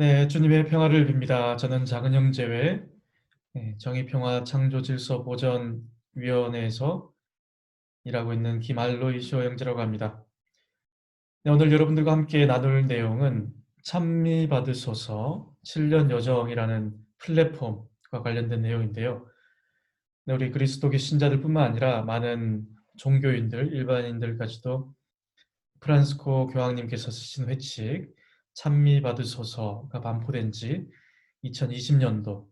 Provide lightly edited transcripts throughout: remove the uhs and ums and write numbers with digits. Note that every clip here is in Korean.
네, 주님의 평화를 빕니다. 저는 작은 형제회 정의평화 창조질서보전위원회에서 일하고 있는 김알로이시오 형제라고 합니다. 네, 오늘 여러분들과 함께 나눌 내용은 찬미 받으소서 7년 여정이라는 플랫폼과 관련된 내용인데요. 네, 우리 그리스도교 신자들뿐만 아니라 많은 종교인들, 일반인들까지도 프란스코 교황님께서 쓰신 회칙 찬미 받으소서가 반포된 지 2020년도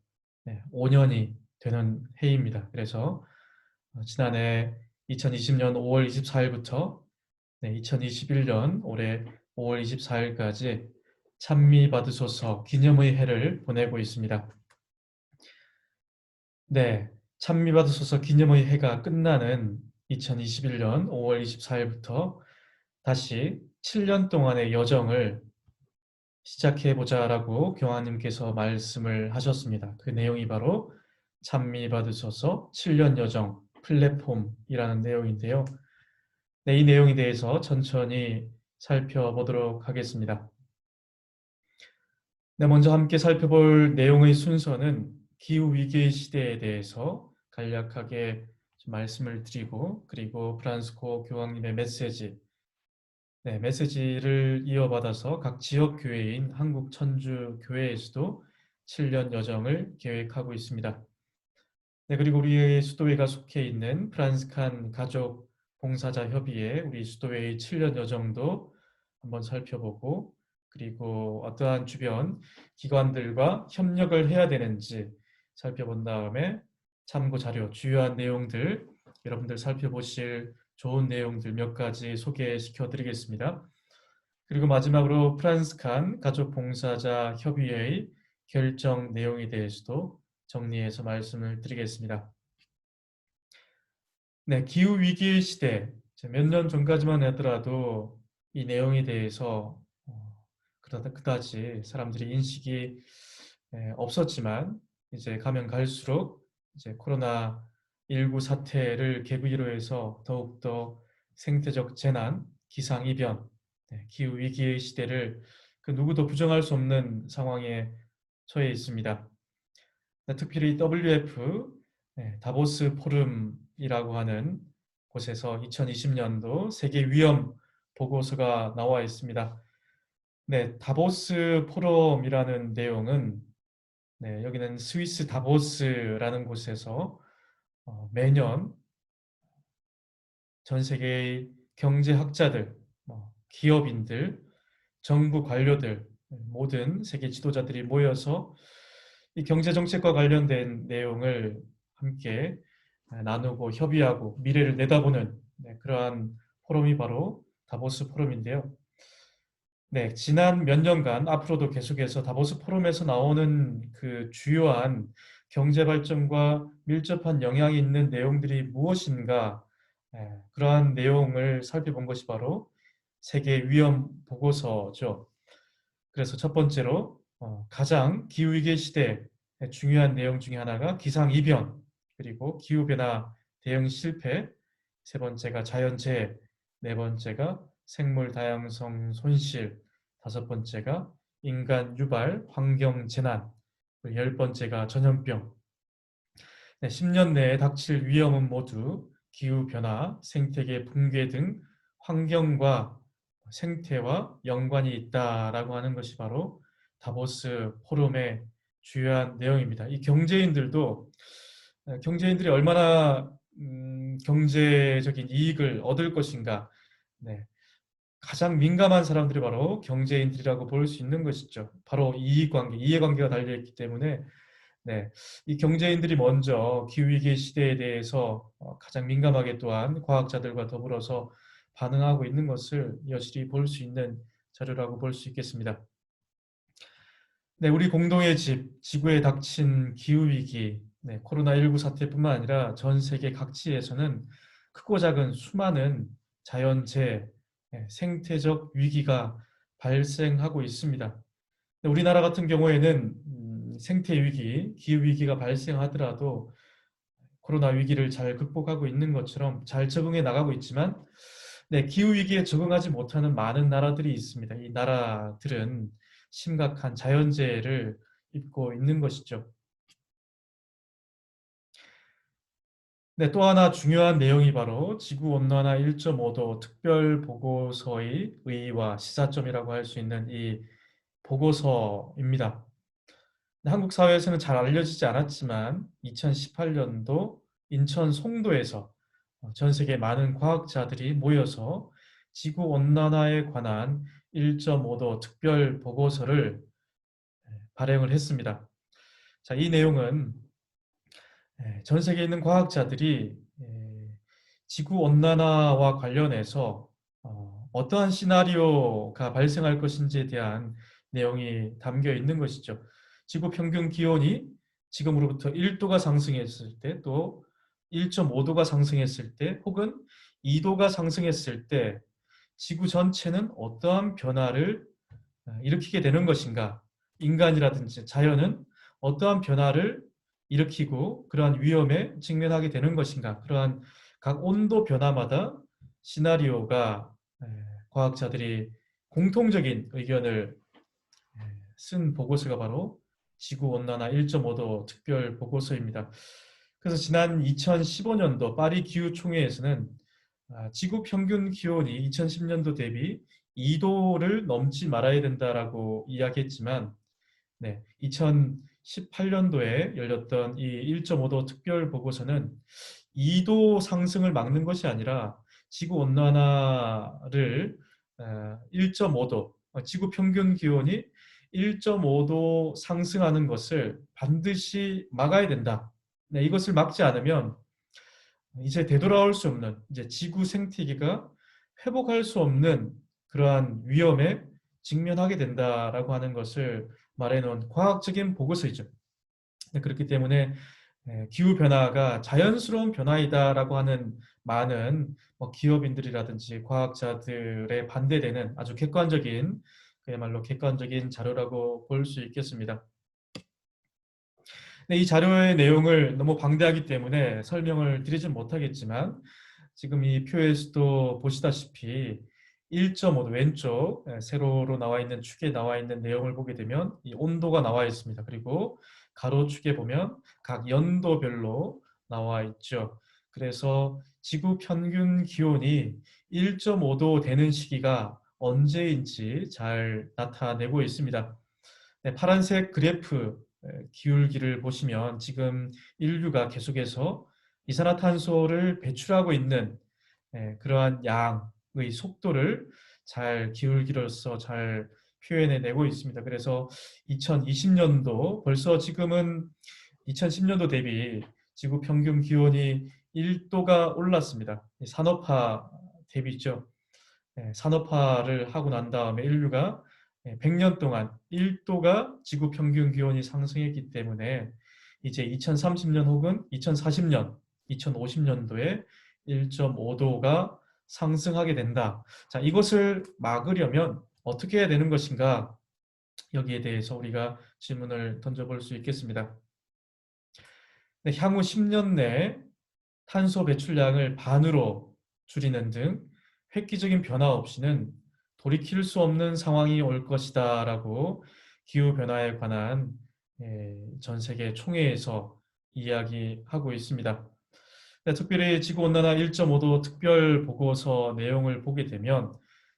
5년이 되는 해입니다. 그래서 지난해 2020년 5월 24일부터 2021년 올해 5월 24일까지 찬미 받으소서 기념의 해를 보내고 있습니다. 네, 찬미 받으소서 기념의 해가 끝나는 2021년 5월 24일부터 다시 7년 동안의 여정을 시작해보자라고 교황님께서 말씀을 하셨습니다. 그 내용이 바로 찬미 받으소서 7년 여정 플랫폼이라는 내용인데요. 네, 이 내용에 대해서 천천히 살펴보도록 하겠습니다. 네, 먼저 함께 살펴볼 내용의 순서는 기후위기 시대에 대해서 간략하게 좀 말씀을 드리고, 그리고 프란스코 교황님의 메시지를 이어받아서 각 지역 교회인 한국천주교회에서도 7년 여정을 계획하고 있습니다. 네, 그리고 우리의 수도회가 속해 있는 프란스칸 가족 봉사자 협의회 우리 수도회의 7년 여정도 한번 살펴보고, 그리고 어떠한 주변 기관들과 협력을 해야 되는지 살펴본 다음에 참고 자료, 주요한 내용들 여러분들 살펴보실 좋은 내용들 몇 가지 소개시켜 드리겠습니다. 그리고 마지막으로 프란스칸 가족 봉사자 협의회의 결정 내용에 대해서도 정리해서 말씀을 드리겠습니다. 네, 기후 위기 시대 몇 년 전까지만 하더라도 이 내용에 대해서 그다지 사람들이 인식이 없었지만 이제 가면 갈수록 이제 코로나19 사태를 계기로 해서 더욱더 생태적 재난, 기상이변, 기후 위기의 시대를 그 누구도 부정할 수 없는 상황에 처해 있습니다. 특별히 WF 다보스 포럼이라고 하는 곳에서 2020년도 세계 위험 보고서가 나와 있습니다. 네, 다보스 포럼이라는 내용은 여기는 스위스 다보스라는 곳에서 매년 전 세계의 경제학자들, 기업인들, 정부 관료들, 모든 세계 지도자들이 모여서 이 경제 정책과 관련된 내용을 함께 나누고 협의하고 미래를 내다보는 그러한 포럼이 바로 다보스 포럼인데요. 네, 지난 몇 년간 앞으로도 계속해서 다보스 포럼에서 나오는 그 주요한 경제 발전과 밀접한 영향이 있는 내용들이 무엇인가, 그러한 내용을 살펴본 것이 바로 세계 위험 보고서죠. 그래서 첫 번째로 가장 기후위기 시대의 중요한 내용 중에 하나가 기상이변, 그리고 기후변화 대응 실패, 세 번째가 자연재해, 네 번째가 생물 다양성 손실, 다섯 번째가 인간 유발 환경 재난, 열 번째가 전염병. 10년 내에 닥칠 위험은 모두 기후변화, 생태계 붕괴 등 환경과 생태와 연관이 있다라고 하는 것이 바로 다보스 포럼의 주요한 내용입니다. 이 경제인들이 얼마나 경제적인 이익을 얻을 것인가, 가장 민감한 사람들이 바로 경제인들이라고 볼 수 있는 것이죠. 바로 이익관계, 이해관계가 달려있기 때문에 이 경제인들이 먼저 기후위기 시대에 대해서 가장 민감하게 또한 과학자들과 더불어서 반응하고 있는 것을 여실히 볼 수 있는 자료라고 볼 수 있겠습니다. 우리 공동의 집, 지구에 닥친 기후위기, 코로나19 사태뿐만 아니라 전 세계 각지에서는 크고 작은 수많은 자연재해, 생태적 위기가 발생하고 있습니다. 우리나라 같은 경우에는 생태위기, 기후위기가 발생하더라도 코로나 위기를 잘 극복하고 있는 것처럼 잘 적응해 나가고 있지만 기후위기에 적응하지 못하는 많은 나라들이 있습니다. 이 나라들은 심각한 자연재해를 입고 있는 것이죠. 네, 또 하나 중요한 내용이 바로 지구온난화 1.5도 특별보고서의 의의와 시사점이라고 할 수 있는 이 보고서입니다. 한국 사회에서는 잘 알려지지 않았지만 2018년도 인천 송도에서 전 세계 많은 과학자들이 모여서 지구온난화에 관한 1.5도 특별보고서를 발행을 했습니다. 자, 이 내용은 전 세계에 있는 과학자들이 지구 온난화와 관련해서 어떠한 시나리오가 발생할 것인지에 대한 내용이 담겨 있는 것이죠. 지구 평균 기온이 지금으로부터 1도가 상승했을 때, 또 1.5도가 상승했을 때, 혹은 2도가 상승했을 때 지구 전체는 어떠한 변화를 일으키게 되는 것인가? 인간이라든지 자연은 어떠한 변화를 일으키고 그러한 위험에 직면하게 되는 것인가? 그러한 각 온도 변화마다 시나리오가 과학자들이 공통적인 의견을 쓴 보고서가 바로 지구온난화 1.5도 특별 보고서입니다. 그래서 지난 2015년도 파리 기후총회에서는 지구 평균 기온이 2010년도 대비 2도를 넘지 말아야 된다라고 이야기했지만, 2018년도에 열렸던 이 1.5도 특별 보고서는 2도 상승을 막는 것이 아니라 지구 온난화를 1.5도, 지구 평균 기온이 1.5도 상승하는 것을 반드시 막아야 된다. 이것을 막지 않으면 이제 되돌아올 수 없는, 이제 지구 생태계가 회복할 수 없는 그러한 위험에 직면하게 된다라고 하는 것을 말해놓은 과학적인 보고서이죠. 그렇기 때문에 기후 변화가 자연스러운 변화이다라고 하는 많은 기업인들이라든지 과학자들의 반대되는 아주 객관적인, 그야말로 객관적인 자료라고 볼 수 있겠습니다. 이 자료의 내용을 너무 방대하기 때문에 설명을 드리진 못하겠지만, 지금 이 표에서도 보시다시피 1.5도 왼쪽 세로로 나와 있는 축에 나와 있는 내용을 보게 되면 이 온도가 나와 있습니다. 그리고 가로축에 보면 각 연도별로 나와 있죠. 그래서 지구 평균 기온이 1.5도 되는 시기가 언제인지 잘 나타내고 있습니다. 파란색 그래프 기울기를 보시면 지금 인류가 계속해서 이산화탄소를 배출하고 있는 그러한 양의 속도를 잘 기울기로서 잘 표현해내고 있습니다. 그래서 2020년도 벌써 지금은 2010년도 대비 지구 평균 기온이 1도가 올랐습니다. 산업화 대비죠. 산업화를 하고 난 다음에 인류가 100년 동안 1도가 지구 평균 기온이 상승했기 때문에 이제 2030년 혹은 2040년, 2050년도에 1.5도가 상승하게 된다. 자, 이것을 막으려면 어떻게 해야 되는 것인가? 여기에 대해서 우리가 질문을 던져볼 수 있겠습니다. 향후 10년 내에 탄소 배출량을 반으로 줄이는 등 획기적인 변화 없이는 돌이킬 수 없는 상황이 올 것이다 라고 기후변화에 관한 전 세계 총회에서 이야기하고 있습니다. 특별히 지구온난화 1.5도 특별 보고서 내용을 보게 되면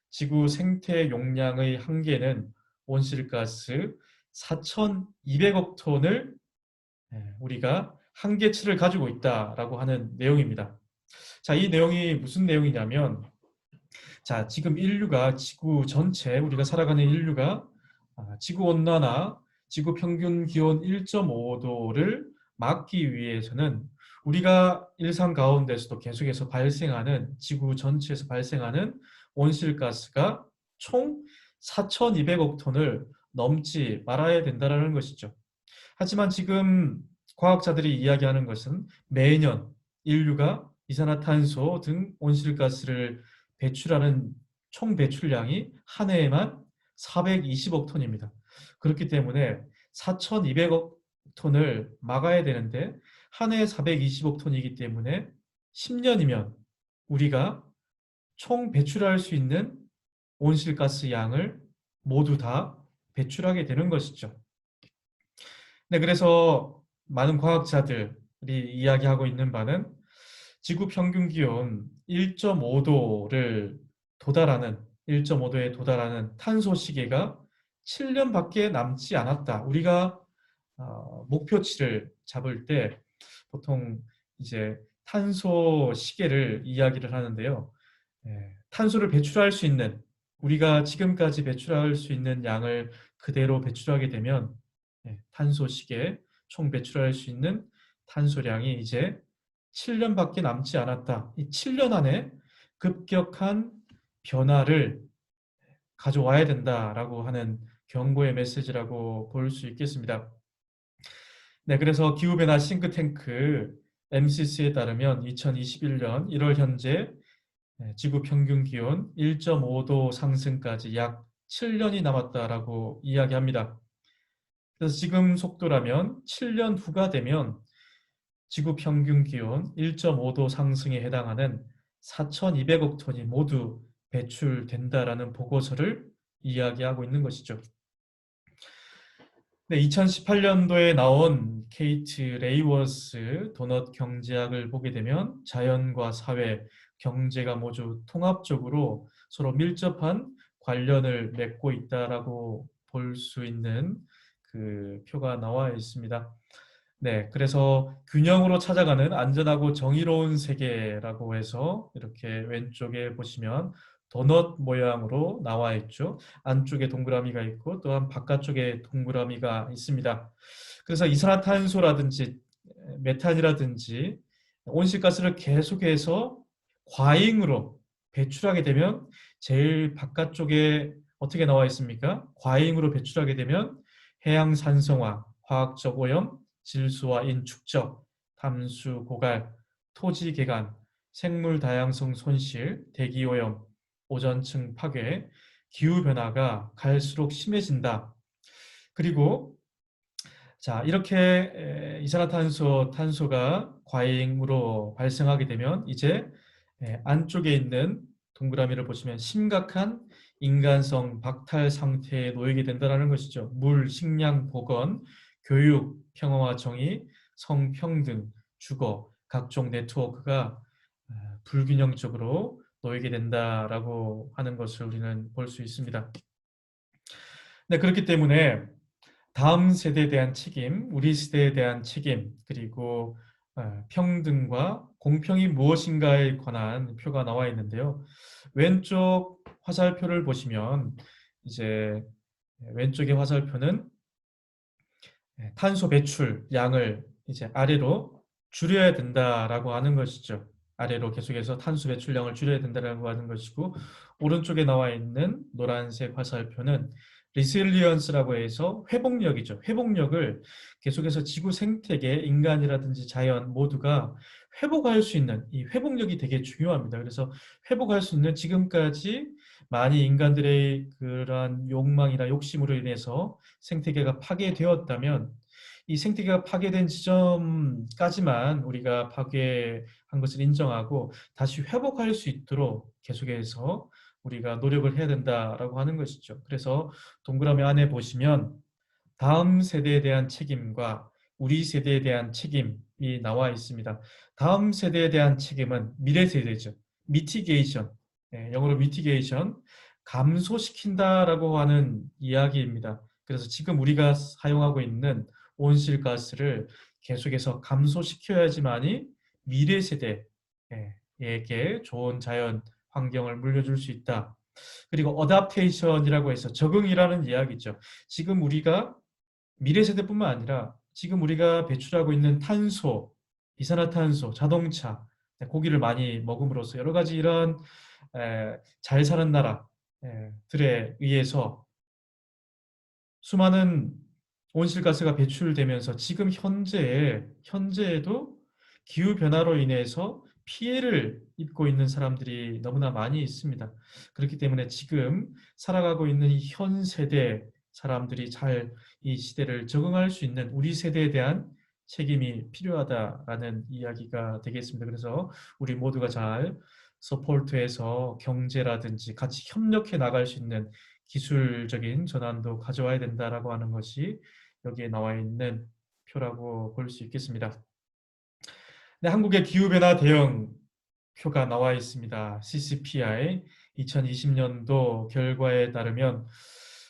지구 생태 용량의 한계는 온실가스 4,200억 톤을 우리가 한계치를 가지고 있다라고 하는 내용입니다. 자, 이 내용이 무슨 내용이냐면, 자, 지금 인류가 지구 전체, 우리가 살아가는 인류가 지구 온난화, 지구 평균 기온 1.5도를 막기 위해서는 우리가 일상 가운데서도 계속해서 발생하는, 지구 전체에서 발생하는 온실가스가 총 4,200억 톤을 넘지 말아야 된다는 것이죠. 하지만 지금 과학자들이 이야기하는 것은 매년 인류가 이산화탄소 등 온실가스를 배출하는 총 배출량이 한 해에만 420억 톤입니다. 그렇기 때문에 4,200억 톤을 막아야 되는데 한 해에 420억 톤이기 때문에 10년이면 우리가 총 배출할 수 있는 온실가스 양을 모두 다 배출하게 되는 것이죠. 네, 그래서 많은 과학자들이 이야기하고 있는 바는 지구 평균 기온 1.5도를 도달하는 1.5도에 도달하는 탄소 시계가 7년밖에 남지 않았다. 우리가 목표치를 잡을 때 보통 이제 탄소 시계를 이야기를 하는데요. 탄소를 배출할 수 있는 우리가 지금까지 배출할 수 있는 양을 그대로 배출하게 되면 탄소 시계 총 배출할 수 있는 탄소량이 이제 7년밖에 남지 않았다. 이 7년 안에 급격한 변화를 가져와야 된다라고 하는 경고의 메시지라고 볼 수 있겠습니다. 네, 그래서 기후변화 싱크탱크 MCC에 따르면 2021년 1월 현재 지구 평균 기온 1.5도 상승까지 약 7년이 남았다라고 이야기합니다. 그래서 지금 속도라면 7년 후가 되면 지구 평균 기온 1.5도 상승에 해당하는 4,200억 톤이 모두 배출된다라는 보고서를 이야기하고 있는 것이죠. 네, 2018년도에 나온 케이트 레이워스 도넛 경제학을 보게 되면 자연과 사회, 경제가 모두 통합적으로 서로 밀접한 관련을 맺고 있다라고 볼 수 있는 그 표가 나와 있습니다. 네, 그래서 균형으로 찾아가는 안전하고 정의로운 세계라고 해서 이렇게 왼쪽에 보시면 도넛 모양으로 나와 있죠. 안쪽에 동그라미가 있고 또한 바깥쪽에 동그라미가 있습니다. 그래서 이산화탄소라든지 메탄이라든지 온실가스를 계속해서 과잉으로 배출하게 되면 제일 바깥쪽에 어떻게 나와 있습니까? 과잉으로 배출하게 되면 해양 산성화, 화학적 오염, 질소와 인 축적, 담수 고갈, 토지 개간, 생물 다양성 손실, 대기 오염, 오존층 파괴, 기후 변화가 갈수록 심해진다. 그리고 자, 이렇게 탄소가 과잉으로 발생하게 되면 이제 안쪽에 있는 동그라미를 보시면 심각한 인간성 박탈 상태에 놓이게 된다는 것이죠. 물, 식량, 보건, 교육, 평화와 정의, 성평등, 주거, 각종 네트워크가 불균형적으로 놓이게 된다라고 하는 것을 우리는 볼 수 있습니다. 네, 그렇기 때문에 다음 세대에 대한 책임, 우리 시대에 대한 책임, 그리고 평등과 공평이 무엇인가에 관한 표가 나와 있는데요. 왼쪽 화살표를 보시면 이제 왼쪽의 화살표는 탄소 배출 양을 이제 아래로 줄여야 된다라고 하는 것이죠. 아래로 계속해서 탄소 배출량을 줄여야 된다라고 하는 것이고 오른쪽에 나와 있는 노란색 화살표는 리실리언스라고 해서 회복력이죠. 회복력을 계속해서 지구 생태계, 인간이라든지 자연 모두가 회복할 수 있는 이 회복력이 되게 중요합니다. 그래서 회복할 수 있는 지금까지 많이 인간들의 그러한 욕망이나 욕심으로 인해서 생태계가 파괴되었다면 이 생태계가 파괴된 지점까지만 우리가 파괴한 것을 인정하고 다시 회복할 수 있도록 계속해서 우리가 노력을 해야 된다라고 하는 것이죠. 그래서 동그라미 안에 보시면 다음 세대에 대한 책임과 우리 세대에 대한 책임이 나와 있습니다. 다음 세대에 대한 책임은 미래 세대죠. 미티게이션, 영어로 미티게이션, 감소시킨다라고 하는 이야기입니다. 그래서 지금 우리가 사용하고 있는 온실가스를 계속해서 감소시켜야지만이 미래 세대에게 좋은 자연 환경을 물려줄 수 있다. 그리고 어답테이션이라고 해서 적응이라는 이야기죠. 지금 우리가 미래 세대뿐만 아니라 지금 우리가 배출하고 있는 탄소, 이산화탄소, 자동차, 고기를 많이 먹음으로써 여러 가지 이런 잘 사는 나라들에 의해서 수많은 온실가스가 배출되면서 지금 현재에도 기후 변화로 인해서 피해를 입고 있는 사람들이 너무나 많이 있습니다. 그렇기 때문에 지금 살아가고 있는 이 현 세대 사람들이 잘 이 시대를 적응할 수 있는 우리 세대에 대한 책임이 필요하다라는 이야기가 되겠습니다. 그래서 우리 모두가 잘 서포트해서 경제라든지 같이 협력해 나갈 수 있는 기술적인 전환도 가져와야 된다라고 하는 것이 여기에 나와 있는 표라고 볼 수 있겠습니다. 네, 한국의 기후변화 대응표가 나와 있습니다. CCPI 2020년도 결과에 따르면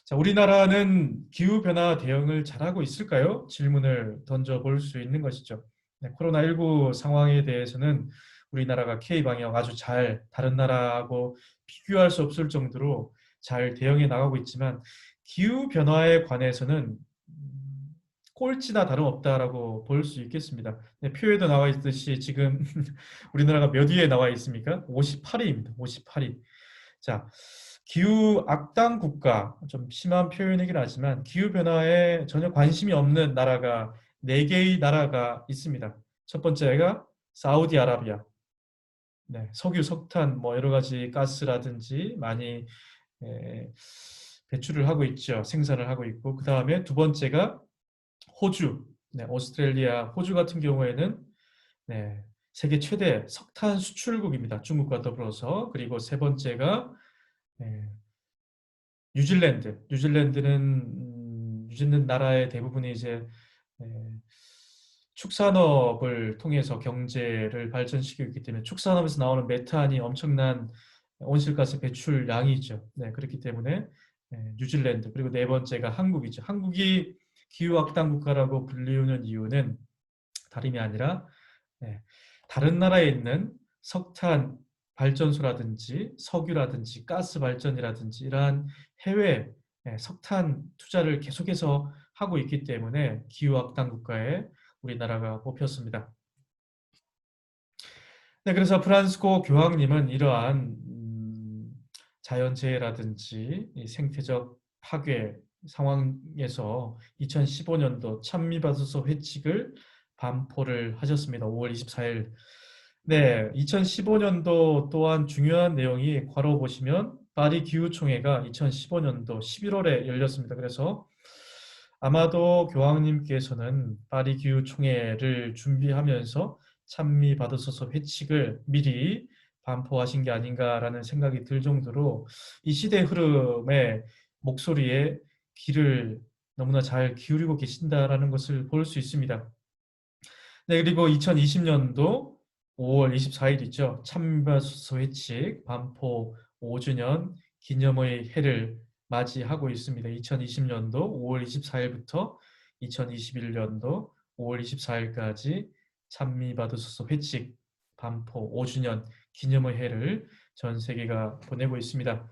자, 우리나라는 기후변화 대응을 잘하고 있을까요? 질문을 던져볼 수 있는 것이죠. 네, 코로나19 상황에 대해서는 우리나라가 K방역 아주 잘 다른 나라하고 비교할 수 없을 정도로 잘 대응해 나가고 있지만 기후변화에 관해서는 꼴찌나 다름없다라고 볼 수 있겠습니다. 네, 표에도 나와 있듯이 지금 우리나라가 몇 위에 나와 있습니까? 58위입니다. 58위. 자, 기후 악당 국가, 좀 심한 표현이긴 하지만 기후변화에 전혀 관심이 없는 나라가 4개의 나라가 있습니다. 첫 번째가 사우디아라비아. 네, 석유, 석탄, 뭐 여러 가지 가스라든지 많이 배출을 하고 있죠. 생산을 하고 있고, 그 다음에 두 번째가 호주, 네, 오스트레일리아, 호주 같은 경우에는 네, 세계 최대 석탄 수출국입니다. 중국과 더불어서. 그리고 세 번째가 네, 뉴질랜드. 뉴질랜드 나라의 대부분이 이제 네, 축산업을 통해서 경제를 발전시키고 있기 때문에 축산업에서 나오는 메탄이 엄청난 온실가스 배출량이죠. 네, 그렇기 때문에 네, 뉴질랜드 그리고 네 번째가 한국이죠. 한국이 기후악당 국가라고 불리우는 이유는 다름이 아니라 네, 다른 나라에 있는 석탄 발전소라든지 석유라든지 가스 발전이라든지 이러한 해외 석탄 투자를 계속해서 하고 있기 때문에 기후악당 국가에 우리나라가 뽑혔습니다. 네, 그래서 프란스코 교황님은 이러한 자연재해라든지 생태적 파괴 상황에서 2015년도 찬미받으소 회칙을 반포를 하셨습니다. 5월 24일. 네, 2015년도 또한 중요한 내용이 괄호 보시면 파리 기후총회가 2015년도 11월에 열렸습니다. 그래서 아마도 교황님께서는 파리 기후총회를 준비하면서 찬미 받으소서 회칙을 미리 반포하신 게 아닌가라는 생각이 들 정도로 이 시대 흐름에 목소리에 귀를 너무나 잘 기울이고 계신다라는 것을 볼 수 있습니다. 네, 그리고 2020년도 5월 24일이죠. 찬미받으소서 회칙 반포 5주년 기념의 해를 맞이하고 있습니다. 2020년도 5월 24일부터 2021년도 5월 24일까지 찬미받으소서 회칙 반포 5주년 기념의 해를 전 세계가 보내고 있습니다.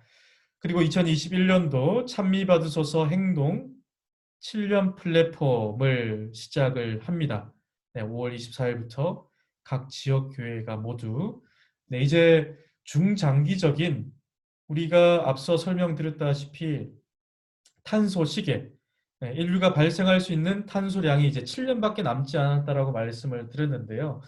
그리고 2021년도 찬미받으소서 행동 7년 플랫폼을 시작을 합니다. 네, 5월 24일부터 각 지역 교회가 모두 네, 이제 중장기적인 우리가 앞서 설명드렸다시피 탄소 시계, 네, 인류가 발생할 수 있는 탄소량이 이제 7년밖에 남지 않았다라고 말씀을 드렸는데요.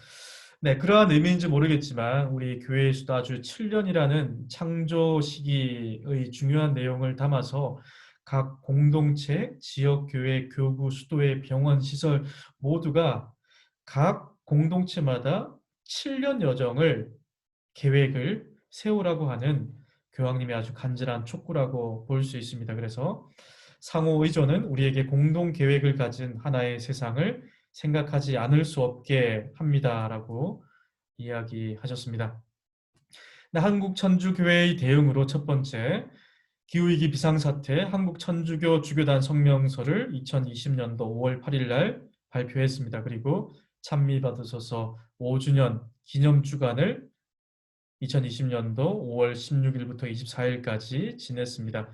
네, 그러한 의미인지 모르겠지만 우리 교회에서도 아주 7년이라는 창조 시기의 중요한 내용을 담아서 각 공동체, 지역 교회, 교구, 수도회, 병원, 시설 모두가 각 공동체마다 7년 여정을 계획을 세우라고 하는 교황님의 아주 간절한 촉구라고 볼 수 있습니다. 그래서 상호 의존은 우리에게 공동 계획을 가진 하나의 세상을 생각하지 않을 수 없게 합니다라고 이야기하셨습니다. 한국 천주교회의 대응으로 첫 번째 기후위기 비상사태 한국 천주교 주교단 성명서를 2020년도 5월 8일 날 발표했습니다. 그리고 찬미받으소서 5주년 기념주간을 2020년도 5월 16일부터 24일까지 지냈습니다.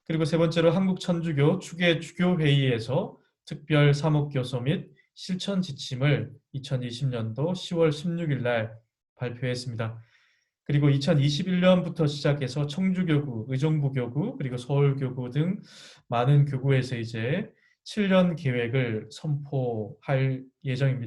그리고 세 번째로 한국 천주교 추계 주교회의에서 특별 사목교소 및 실천 지침을 2020년도 10월 16일 날 발표했습니다. 그리고 2021년부터 시작해서 청주교구, 의정부교구, 그리고 서울교구 등 많은 교구에서 이제 7년 계획을 선포할 예정입니다.